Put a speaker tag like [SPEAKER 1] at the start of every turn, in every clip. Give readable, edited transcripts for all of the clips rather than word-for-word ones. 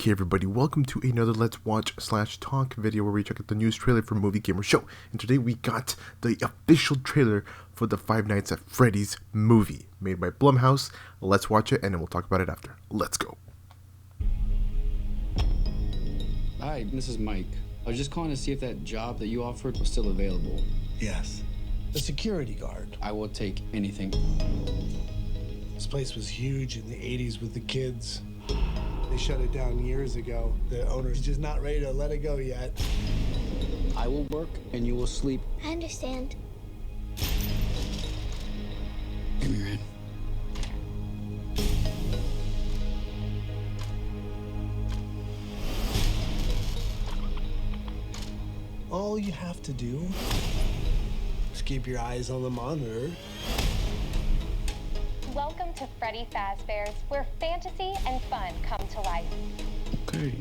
[SPEAKER 1] Okay everybody, welcome to another Let's Watch / Talk video where we check out the news trailer for Movie Gamer Show. And today we got the official trailer for the Five Nights at Freddy's movie, made by Blumhouse. Let's watch it and then we'll talk about it after. Let's go.
[SPEAKER 2] Hi, this is Mike. I was just calling to see if that job that you offered was still available.
[SPEAKER 3] Yes. The security guard.
[SPEAKER 2] I will take anything.
[SPEAKER 3] This place was huge in the 80s with the kids. They shut it down years ago. The owner's just not ready to let it go yet.
[SPEAKER 2] I will work and you will sleep.
[SPEAKER 4] I understand.
[SPEAKER 2] Give me your hand.
[SPEAKER 3] All you have to do is keep your eyes on the monitor.
[SPEAKER 5] Welcome to Freddy Fazbear's, where fantasy and fun come to life.
[SPEAKER 2] Okay.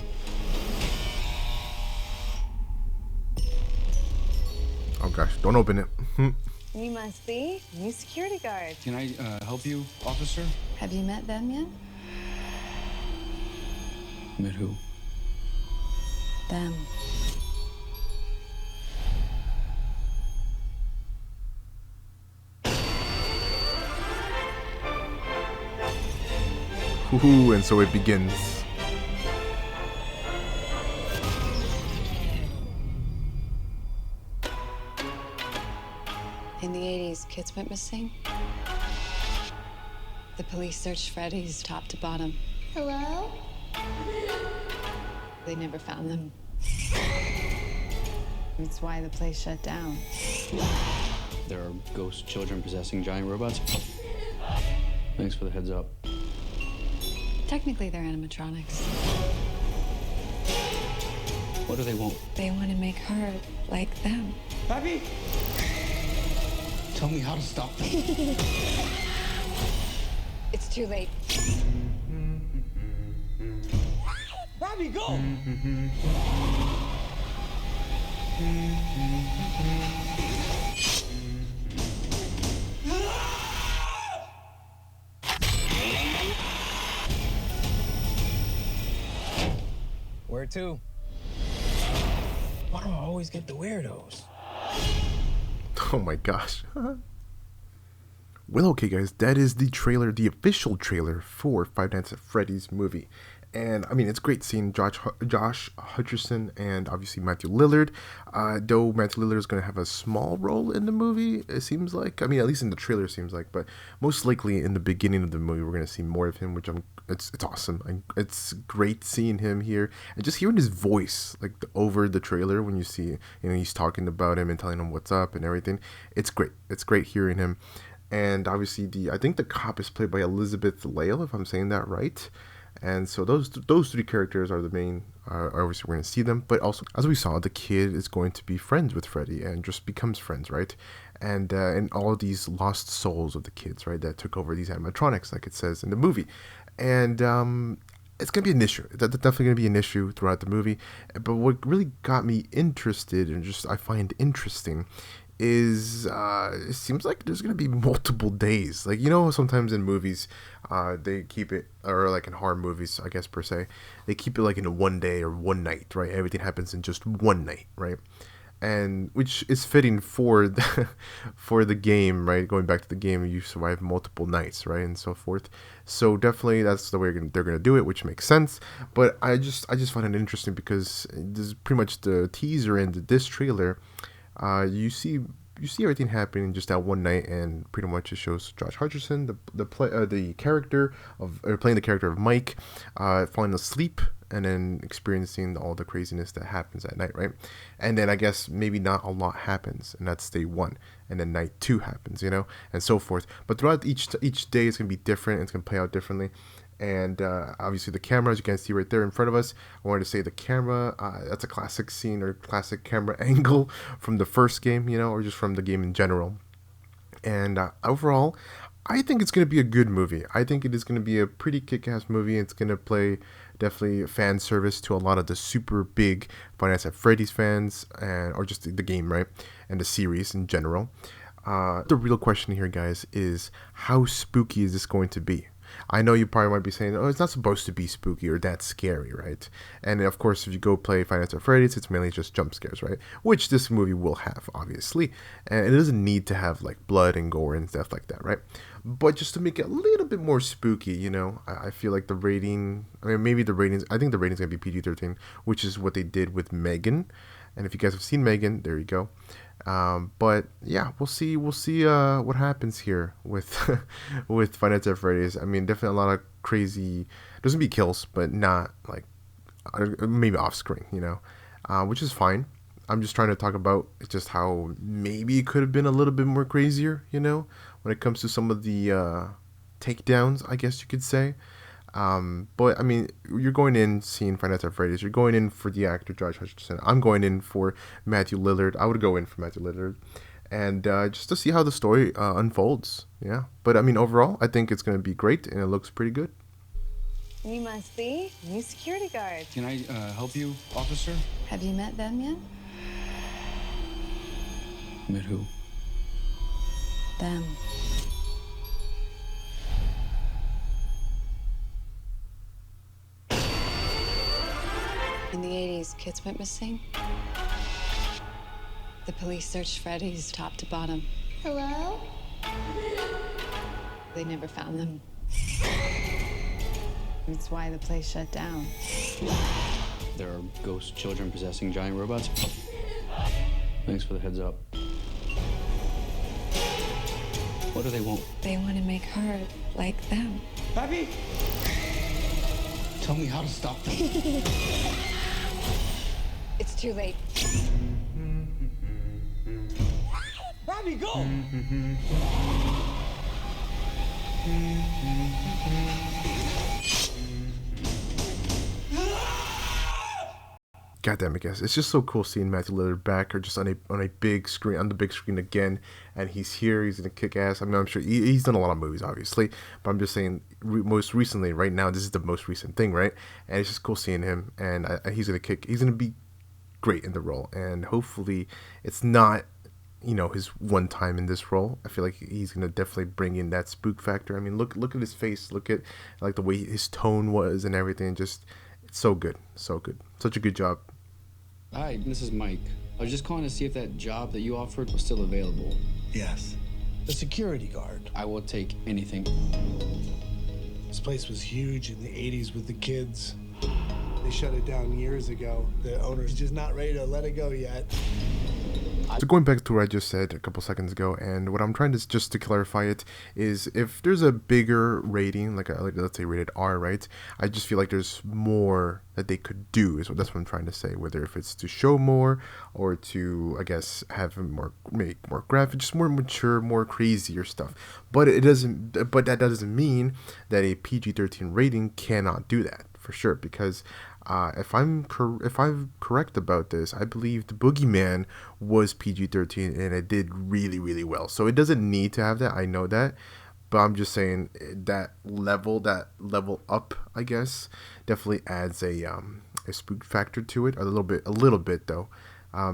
[SPEAKER 1] Oh gosh, don't open it.
[SPEAKER 6] You must be new security guard.
[SPEAKER 2] Can I help you, officer?
[SPEAKER 6] Have you met them yet?
[SPEAKER 2] Met who?
[SPEAKER 6] Them.
[SPEAKER 1] Woohoo, and so it begins.
[SPEAKER 6] In the 80s, kids went missing. The police searched Freddy's top to bottom.
[SPEAKER 4] Hello?
[SPEAKER 6] They never found them. That's why the place shut down.
[SPEAKER 2] There are ghost children possessing giant robots. Thanks for the heads up.
[SPEAKER 6] Technically, they're animatronics.
[SPEAKER 2] What do they want?
[SPEAKER 6] They want to make her like them.
[SPEAKER 2] Abby! Tell me how to stop them.
[SPEAKER 6] It's too late.
[SPEAKER 2] Abby, go!
[SPEAKER 3] Where to? Why do I always get the weirdos?
[SPEAKER 1] Oh my gosh. Well, okay guys, that is the trailer, the official trailer for Five Nights at Freddy's movie. And I mean, it's great seeing Josh Hutcherson and obviously Mathew Lilard. Though Mathew Lillard is going to have a small role in the movie, it seems like. I mean, at least in the trailer, it seems like. But most likely in the beginning of the movie, we're going to see more of him, which it's awesome. It's great seeing him here and just hearing his voice, like over the trailer when you see, he's talking about him and telling him what's up and everything. It's great. It's great hearing him. And obviously, I think the cop is played by Elizabeth Lale, if I'm saying that right. And so those three characters are the main, obviously we're going to see them, but also, as we saw, the kid is going to be friends with Freddy and just becomes friends, right? And all of these lost souls of the kids, right, that took over these animatronics, like it says in the movie. And it's going to be an issue. That's definitely going to be an issue throughout the movie. But what really got me interested and just I find interesting is it seems like there's gonna be multiple days. Like, sometimes in movies they keep it, or like in horror movies, I guess per se, they keep it like in a one day or one night, right? Everything happens in just one night, right? And which is fitting for the game, right? Going back to the game, you survive multiple nights, right, and so forth. So definitely that's the way they're gonna do it, which makes sense. But I just find it interesting because this is pretty much the teaser and this trailer. You see everything happening in just that one night, and pretty much it shows Josh Hutcherson, the character of playing the character of Mike, falling asleep and then experiencing all the craziness that happens at night, right? And then I guess maybe not a lot happens, and that's day one, and then night two happens, and so forth. But throughout each day, it's gonna be different. It's gonna play out differently. And obviously the camera, as you can see right there in front of us, I wanted to say the camera, that's a classic scene or classic camera angle from the first game, or just from the game in general. And overall, I think it's going to be a good movie. I think it is going to be a pretty kick-ass movie. It's going to play definitely fan service to a lot of the super big Five Nights at Freddy's fans, or just the game, right? And the series in general. The real question here, guys, is how spooky is this going to be? I know you probably might be saying, oh, it's not supposed to be spooky or that scary, right? And of course, if you go play Five Nights at Freddy's, it's mainly just jump scares, right? Which this movie will have, obviously. And it doesn't need to have like blood and gore and stuff like that, right? But just to make it a little bit more spooky, you know, I feel like the rating, I mean, maybe the ratings, I think the rating's going to be PG-13, which is what they did with Megan. And if you guys have seen Megan, there you go. But yeah, we'll see what happens here with with Five Nights at Freddy's. I mean, definitely a lot of crazy. There's gonna be kills, but not like maybe off screen, you know, which is fine. I'm just trying to talk about just how maybe it could have been a little bit more crazier, you know, when it comes to some of the takedowns, I guess you could say. But I mean, you're going in seeing Five Nights at Freddy's. You're going in for the actor Josh Hutcherson. I'm going in for Mathew Lillard. I would go in for Mathew Lillard, and just to see how the story unfolds. Yeah, but I mean, overall, I think it's going to be great, and it looks pretty good.
[SPEAKER 6] You must be new security guard.
[SPEAKER 2] Can I help you, officer?
[SPEAKER 6] Have you met them yet?
[SPEAKER 2] Met who?
[SPEAKER 6] Them. In the 80s, kids went missing. The police searched Freddy'S top to bottom.
[SPEAKER 5] Hello?
[SPEAKER 6] They never found them. That's why the place shut down.
[SPEAKER 2] There are ghost children possessing giant robots. Thanks for the heads up. What do they want?
[SPEAKER 6] They want to make her like them.
[SPEAKER 4] Pappy! Tell me how to stop them.
[SPEAKER 6] It's too late.
[SPEAKER 4] Pappy, go!
[SPEAKER 1] God damn it, guys! It's just so cool seeing Mathew Lillard back, or just on a big screen, on the big screen again. And he's here. He's gonna kick ass. I mean, I'm sure he's done a lot of movies, obviously, but I'm just saying, most recently, right now, this is the most recent thing, right? And it's just cool seeing him, and he's gonna kick. He's gonna be great in the role, and hopefully, it's not, you know, his one time in this role. I feel like he's gonna definitely bring in that spook factor. I mean, look at his face. Look at like the way his tone was and everything. Just, it's so good, so good, such a good job.
[SPEAKER 2] Hi, this is Mike. I was just calling to see if that job that you offered was still available.
[SPEAKER 3] Yes. The security guard.
[SPEAKER 2] I will take anything.
[SPEAKER 3] This place was huge in the 80s with the kids. They shut it down years ago. The owner's just not ready to let it go yet.
[SPEAKER 1] So going back to what I just said a couple seconds ago, and what I'm trying to just to clarify it is, if there's a bigger rating, like let's say rated R, right? I just feel like there's more that they could do. That's what I'm trying to say. Whether if it's to show more, or to, I guess, have make more graphic, just more mature, more crazier stuff. But it doesn't. But that doesn't mean that a PG-13 rating cannot do that, for sure, because if I'm correct about this, I believe the Boogeyman was PG-13 and it did really, really well. So it doesn't need to have that. I know that, but I'm just saying that level up, I guess, definitely adds a spook factor to it a little bit though,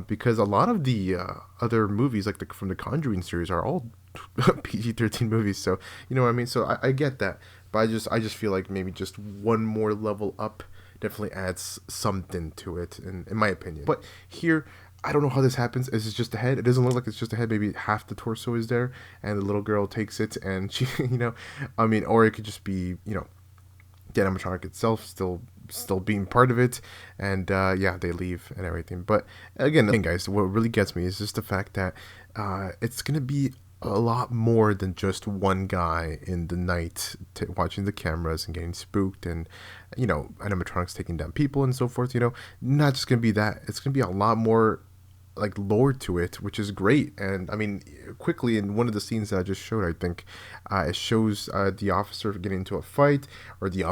[SPEAKER 1] because a lot of the other movies like from the Conjuring series are all PG-13 movies. So you know what I mean. So I get that, but I just feel like maybe just one more level up definitely adds something to it, in my opinion. But here, I don't know how this happens. Is it just the head? It doesn't look like it's just the head. Maybe half the torso is there, and the little girl takes it, and she, you know, I mean, or it could just be, you know, the animatronic itself still being part of it, and yeah, they leave and everything. But again, guys, what really gets me is just the fact that it's gonna be a lot more than just one guy in the night watching the cameras and getting spooked, and you know, animatronics taking down people and so forth. You know, not just gonna be that. It's gonna be a lot more like lore to it, which is great. And I mean, quickly, in one of the scenes that I just showed, I think it shows the officer getting into a fight, or the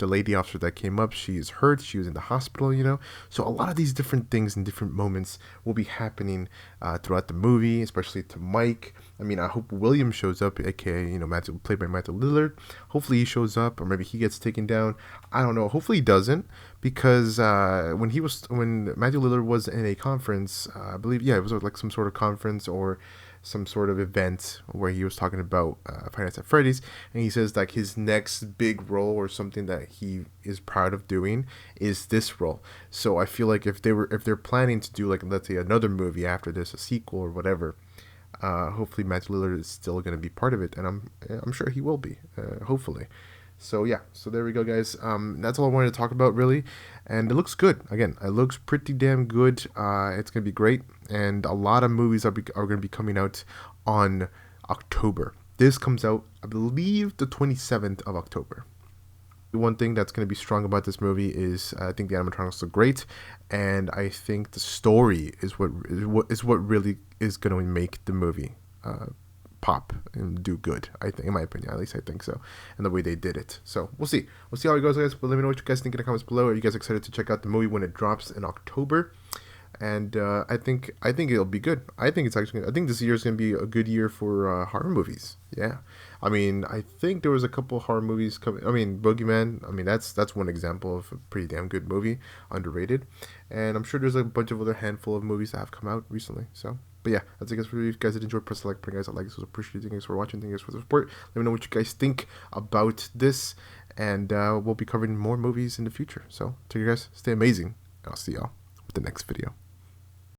[SPEAKER 1] lady officer that came up, she is hurt, she was in the hospital, you know. So a lot of these different things and different moments will be happening throughout the movie, especially to Mike. I mean, I hope William shows up, aka, you know, Mathew, played by Mathew Lillard. Hopefully he shows up, or maybe he gets taken down. I don't know. Hopefully he doesn't, because when Mathew Lillard was in a conference, I believe, yeah, it was like some sort of conference, or some sort of event where he was talking about Five Nights at Freddy's, and he says like his next big role or something that he is proud of doing is this role. So I feel like if they're planning to do, like, let's say another movie after this, a sequel or whatever, hopefully Matthew Lillard is still going to be part of it, and I'm sure he will be, hopefully. So yeah, so there we go, guys. That's all I wanted to talk about, really, and it looks good. Again, it looks pretty damn good. It's gonna be great, and a lot of movies are gonna be coming out on October. This comes out, I believe, the 27th of October. One thing that's going to be strong about this movie is I think the animatronics look great, and I think the story is what really is going to make the movie pop and do good. I think, in my opinion, at least I think so, and the way they did it. So we'll see how it goes, guys. But let me know what you guys think in the comments below. Are you guys excited to check out the movie when it drops in October? And I think it'll be good. I think this year is going to be a good year for horror movies. Yeah, I mean, I think there was a couple horror movies coming. I mean, Boogeyman. I mean, that's one example of a pretty damn good movie, underrated. And I'm sure there's a bunch of other handful of movies that have come out recently. So, but yeah, that's it, guys. For you guys that enjoyed, press the like button, guys. I like this. Was appreciated. Thanks for watching. Thanks for the support. Let me know what you guys think about this, and we'll be covering more movies in the future. So, take care, guys. Stay amazing. I'll see y'all with the next video.